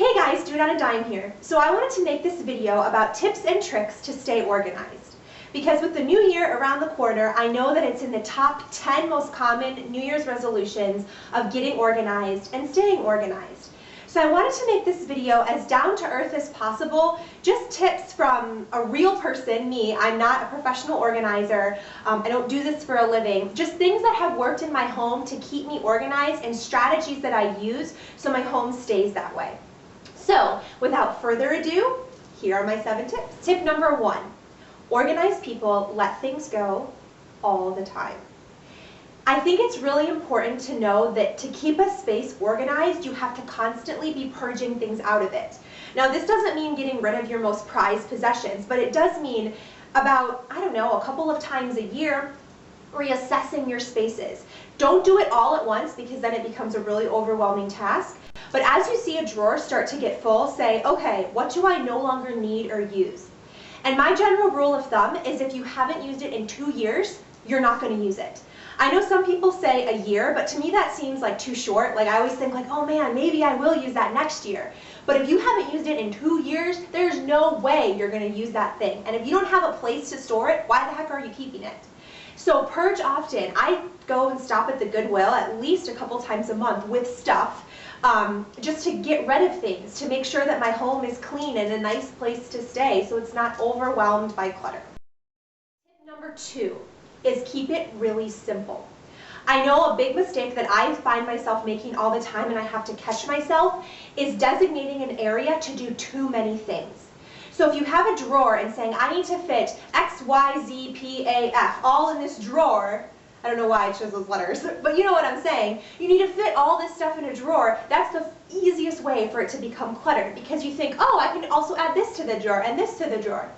Hey guys, Do It on a Dime here. So I wanted to make this video about tips and tricks to stay organized. Because with the new year around the corner, I know that it's in the top 10 most common New Year's resolutions of getting organized and staying organized. So I wanted to make this video as down to earth as possible, just tips from a real person, me. I'm not a professional organizer. I don't do this for a living. Just things that have worked in my home to keep me organized and strategies that I use so my home stays that way. So without further ado, here are my 7 tips. Tip number 1, organized people let things go all the time. I think it's really important to know that to keep a space organized, you have to constantly be purging things out of it. Now, this doesn't mean getting rid of your most prized possessions, but it does mean about, a couple of times a year, reassessing your spaces. Don't do it all at once because then it becomes a really overwhelming task. But as you see a drawer start to get full, say, okay, what do I no longer need or use? And my general rule of thumb is if you haven't used it in 2 years, you're not going to use it. I know some people say a year, but to me that seems like too short. Like I always think like, oh man, maybe I will use that next year. But if you haven't used it in 2 years, there's no way you're going to use that thing. And if you don't have a place to store it, why the heck are you keeping it? So purge often. I go and stop at the Goodwill at least a couple times a month with stuff. Just to get rid of things, to make sure that my home is clean and a nice place to stay so it's not overwhelmed by clutter. Tip number 2 is keep it really simple. I know a big mistake that I find myself making all the time and I have to catch myself is designating an area to do too many things. So if you have a drawer and saying, I need to fit X, Y, Z, P, A, F all in this drawer, I don't know why I chose those letters, but you know what I'm saying. You need to fit all this stuff in a drawer. That's the easiest way for it to become cluttered because you think, oh, I can also add this to the drawer and this to the drawer.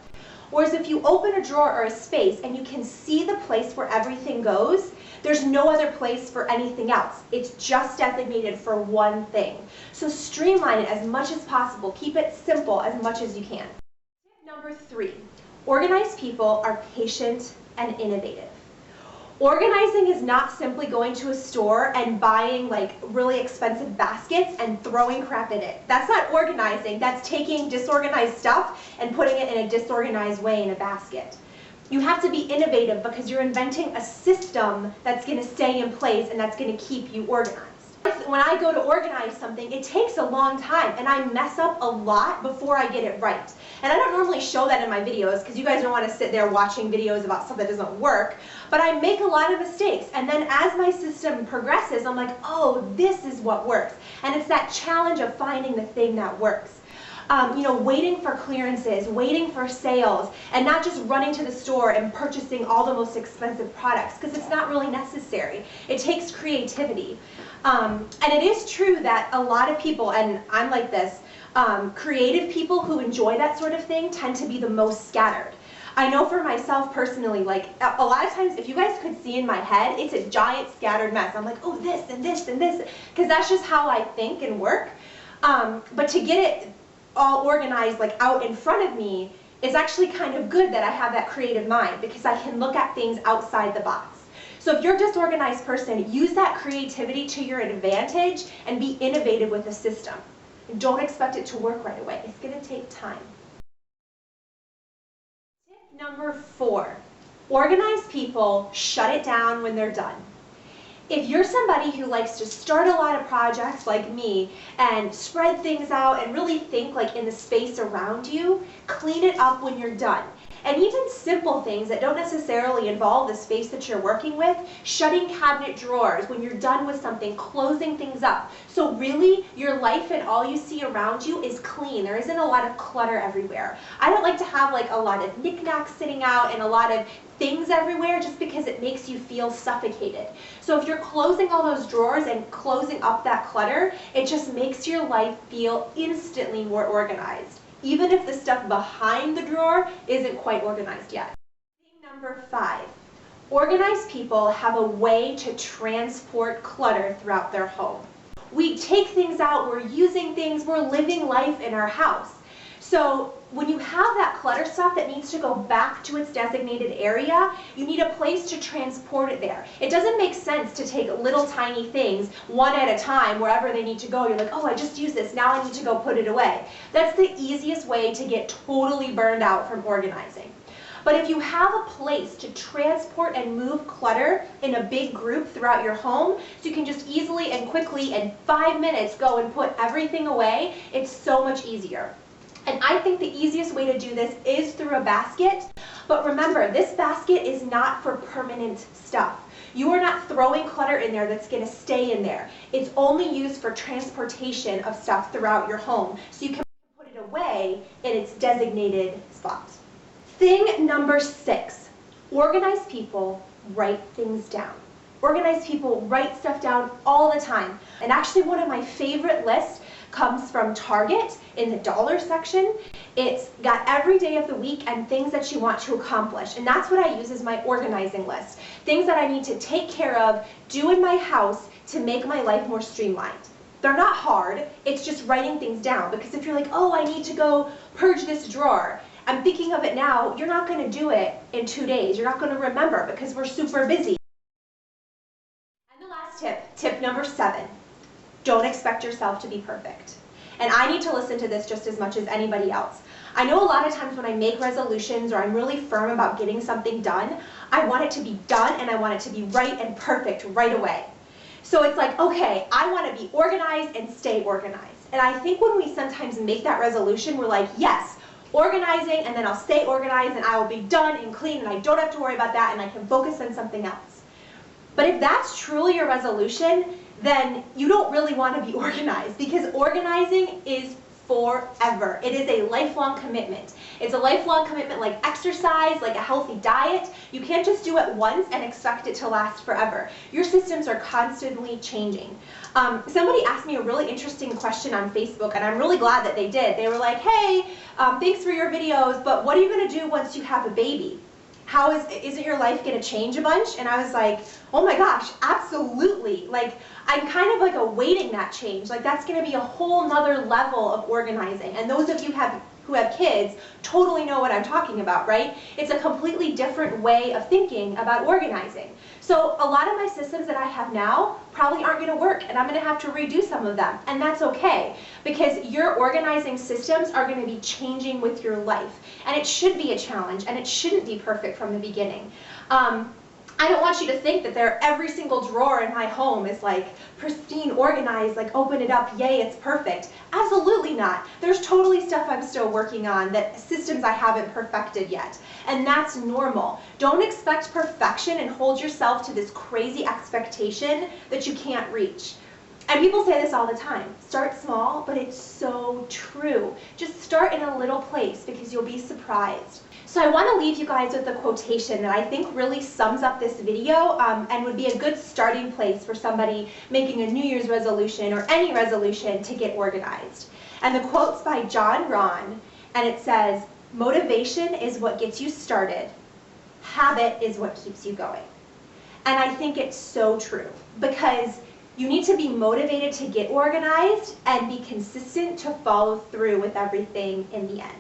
Whereas if you open a drawer or a space and you can see the place where everything goes, there's no other place for anything else. It's just designated for one thing. So streamline it as much as possible. Keep it simple as much as you can. Tip number 3, organized people are patient and innovative. Organizing is not simply going to a store and buying like really expensive baskets and throwing crap in it. That's not organizing. That's taking disorganized stuff and putting it in a disorganized way in a basket. You have to be innovative because you're inventing a system that's going to stay in place and that's going to keep you organized. When I go to organize something, it takes a long time and I mess up a lot before I get it right. And I don't normally show that in my videos because you guys don't want to sit there watching videos about stuff that doesn't work, but I make a lot of mistakes. And then as my system progresses, I'm like, oh, this is what works. And it's that challenge of finding the thing that works. Waiting for clearances, waiting for sales, and not just running to the store and purchasing all the most expensive products because it's not really necessary. It takes creativity. And it is true that a lot of people, and I'm like this, creative people who enjoy that sort of thing tend to be the most scattered. I know for myself personally, like a lot of times if you guys could see in my head, it's a giant scattered mess. I'm like, oh, this and this and this, because that's just how I think and work. But to get it all organized like out in front of me is actually kind of good that I have that creative mind because I can look at things outside the box. So if you're a disorganized person, use that creativity to your advantage and be innovative with the system. Don't expect it to work right away. It's going to take time. Tip number 4, organized people shut it down when they're done. If you're somebody who likes to start a lot of projects like me and spread things out and really think like in the space around you, clean it up when you're done. And even simple things that don't necessarily involve the space that you're working with, shutting cabinet drawers when you're done with something, closing things up. So really, your life and all you see around you is clean. There isn't a lot of clutter everywhere. I don't like to have like a lot of knickknacks sitting out and a lot of things everywhere just because it makes you feel suffocated. So if you're closing all those drawers and closing up that clutter, it just makes your life feel instantly more organized, even if the stuff behind the drawer isn't quite organized yet. Thing number 5, organized people have a way to transport clutter throughout their home. We take things out, we're using things, we're living life in our house. So when you have that clutter stuff that needs to go back to its designated area, you need a place to transport it there. It doesn't make sense to take little tiny things one at a time wherever they need to go. You're like, oh, I just used this, now I need to go put it away. That's the easiest way to get totally burned out from organizing. But if you have a place to transport and move clutter in a big group throughout your home, so you can just easily and quickly in 5 minutes go and put everything away, it's so much easier. And I think the easiest way to do this is through a basket. But remember, this basket is not for permanent stuff. You are not throwing clutter in there that's going to stay in there. It's only used for transportation of stuff throughout your home, so you can put it away in its designated spot. Thing number 6, organized people write things down. Organized people write stuff down all the time. And actually one of my favorite lists comes from Target in the dollar section. It's got every day of the week and things that you want to accomplish. And that's what I use as my organizing list. Things that I need to take care of, do in my house to make my life more streamlined. They're not hard, it's just writing things down. Because if you're like, oh, I need to go purge this drawer, I'm thinking of it now, you're not going to do it in 2 days. You're not going to remember because we're super busy. And the last tip number 7, don't expect yourself to be perfect. And I need to listen to this just as much as anybody else. I know a lot of times when I make resolutions or I'm really firm about getting something done, I want it to be done and I want it to be right and perfect right away. So it's like, okay, I want to be organized and stay organized. And I think when we sometimes make that resolution, we're like, yes, organizing, and then I'll stay organized and I will be done and clean and I don't have to worry about that and I can focus on something else. But if that's truly your resolution, then you don't really want to be organized, because organizing is forever. It is a lifelong commitment. It's a lifelong commitment like exercise, like a healthy diet. You can't just do it once and expect it to last forever. Your systems are constantly changing. Somebody asked me a really interesting question on Facebook, and I'm really glad that they did. They were like, hey, thanks for your videos, but what are you going to do once you have a baby? Isn't your life going to change a bunch? And I was like, oh my gosh, absolutely. Like, I'm kind of like awaiting that change. Like, that's going to be a whole nother level of organizing. And those of you who have kids totally know what I'm talking about, right? It's a completely different way of thinking about organizing. So a lot of my systems that I have now probably aren't going to work, and I'm going to have to redo some of them. And that's okay, because your organizing systems are going to be changing with your life. And it should be a challenge, and it shouldn't be perfect from the beginning. I don't want you to think that every single drawer in my home is like pristine, organized, like open it up, yay, it's perfect. Absolutely not. There's totally stuff I'm still working on, that systems I haven't perfected yet. And that's normal. Don't expect perfection and hold yourself to this crazy expectation that you can't reach. And people say this all the time, start small, but it's so true. Just start in a little place because you'll be surprised. So I want to leave you guys with a quotation that I think really sums up this video and would be a good starting place for somebody making a New Year's resolution or any resolution to get organized. And the quote's by John Ron, and it says, motivation is what gets you started. Habit is what keeps you going. And I think it's so true, because you need to be motivated to get organized and be consistent to follow through with everything in the end.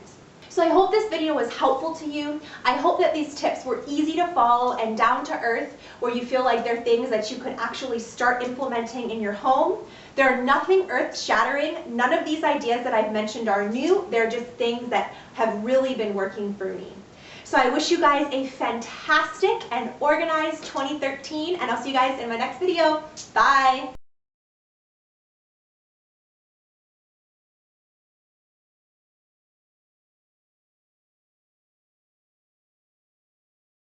So I hope this video was helpful to you. I hope that these tips were easy to follow and down to earth, where you feel like they're things that you could actually start implementing in your home. They're nothing earth-shattering. None of these ideas that I've mentioned are new. They're just things that have really been working for me. So I wish you guys a fantastic and organized 2013, and I'll see you guys in my next video. Bye!